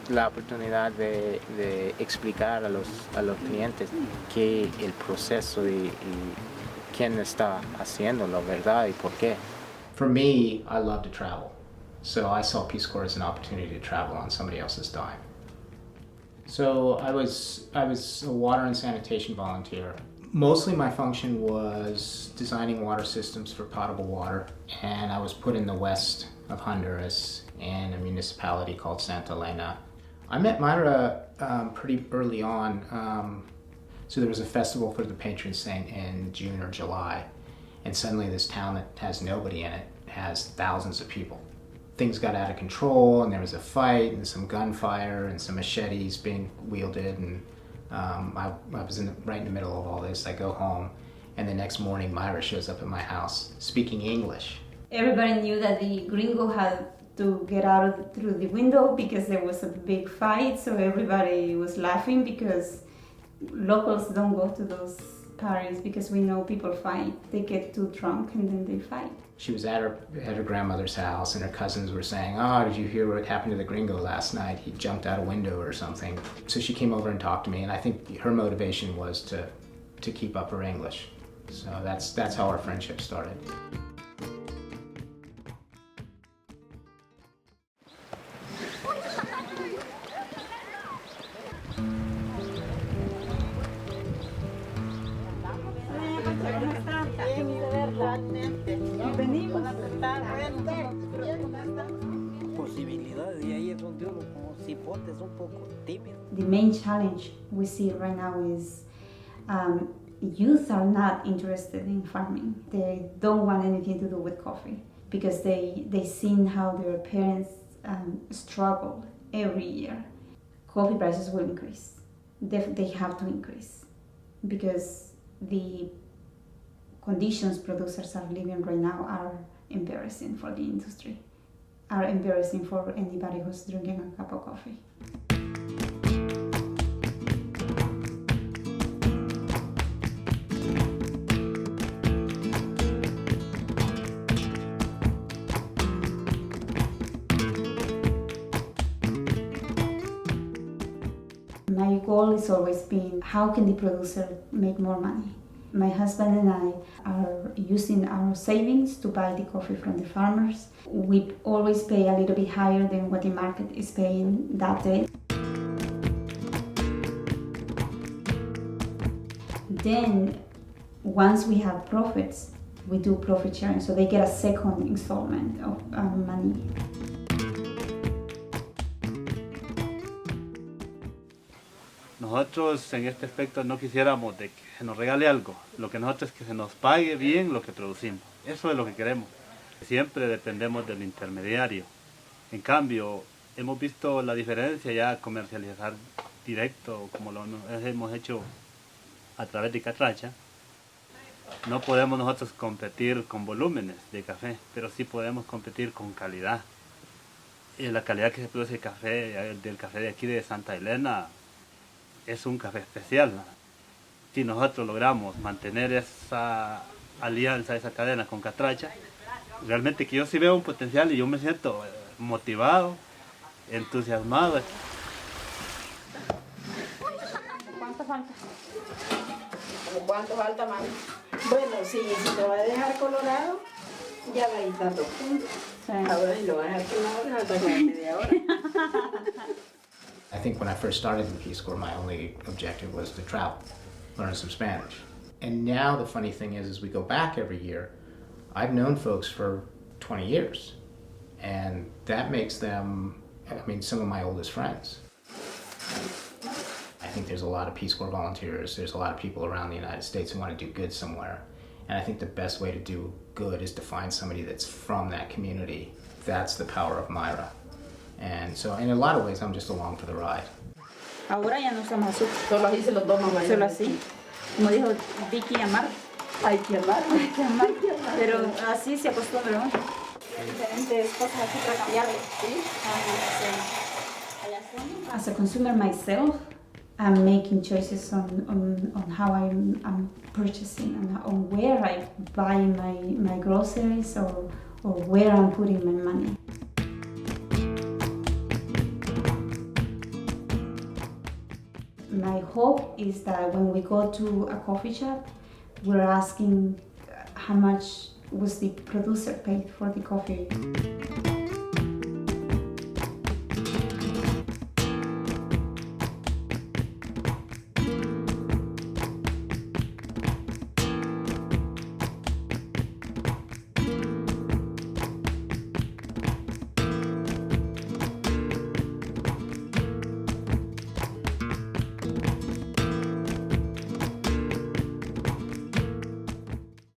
la oportunidad de explicar a los clientes qué el proceso y quién está haciéndolo, ¿verdad? Y por qué. For me, I love to travel. So I saw Peace Corps as an opportunity to travel on somebody else's dime. So I was a water and sanitation volunteer. Mostly my function was designing water systems for potable water, and I was put in the west of Honduras in a municipality called Santa Elena. I met Mayra pretty early on. So there was a festival for the patron saint in June or July, and suddenly this town that has nobody in it has thousands of people. Things got out of control, and there was a fight and some gunfire and some machetes being wielded, and I was right in the middle of all this. I go home, and the next morning Mayra shows up at my house speaking English. Everybody knew that the gringo had to get out through the window because there was a big fight, so everybody was laughing because locals don't go to those parties because we know people fight. They get too drunk and then they fight. She was at her grandmother's house, and her cousins were saying, "Oh, did you hear what happened to the gringo last night? He jumped out a window or something." So she came over and talked to me, and I think her motivation was to keep up her English. So that's how our friendship started. The main challenge we see right now is youth are not interested in farming. They don't want anything to do with coffee because they seen how their parents struggle every year. Coffee prices will increase. They have to increase because the conditions producers are living right now are embarrassing for the industry, are embarrassing for anybody who's drinking a cup of coffee. My goal has always been, how can the producer make more money? My husband and I are using our savings to buy the coffee from the farmers. We always pay a little bit higher than what the market is paying that day. Then, once we have profits, we do profit sharing, so they get a second installment of money. Nosotros en este aspecto no quisiéramos de que se nos regale algo. Lo que nosotros es que se nos pague bien lo que producimos. Eso es lo que queremos. Siempre dependemos del intermediario. En cambio, hemos visto la diferencia ya comercializar directo, como lo hemos hecho a través de catracha. No podemos nosotros competir con volúmenes de café, pero sí podemos competir con calidad. Y la calidad que se produce el café, del café de aquí de Santa Elena, es un café especial. Si nosotros logramos mantener esa alianza, esa cadena con catracha, realmente que yo sí veo un potencial y yo me siento motivado, entusiasmado. ¿Cuánto falta? ¿Cuánto falta, mami? Bueno, si te va a dejar colorado, ya va a ir dando puntos. Ahora si lo vas a dejar quemado, hasta que media hora. I think when I first started in Peace Corps, my only objective was to travel, learn some Spanish. And now the funny thing is we go back every year. I've known folks for 20 years, and that makes them, some of my oldest friends. I think there's a lot of Peace Corps volunteers, there's a lot of people around the United States who want to do good somewhere. And I think the best way to do good is to find somebody that's from that community. That's the power of Mayra. And so, in a lot of ways, I'm just along for the ride. Ahora ya no usamos azúcar. Solo así se los toma mañana. Solo así. Como dijo Vicky, amar. Hay que amar. Hay que amar. Pero así se acostumbra, ¿no? Diferentes cosas así para cambiarle. ¿Sí? As a consumer myself, I'm making choices on how I'm purchasing and on where I buy my groceries or where I'm putting my money. My hope is that when we go to a coffee shop, we're asking how much was the producer paid for the coffee.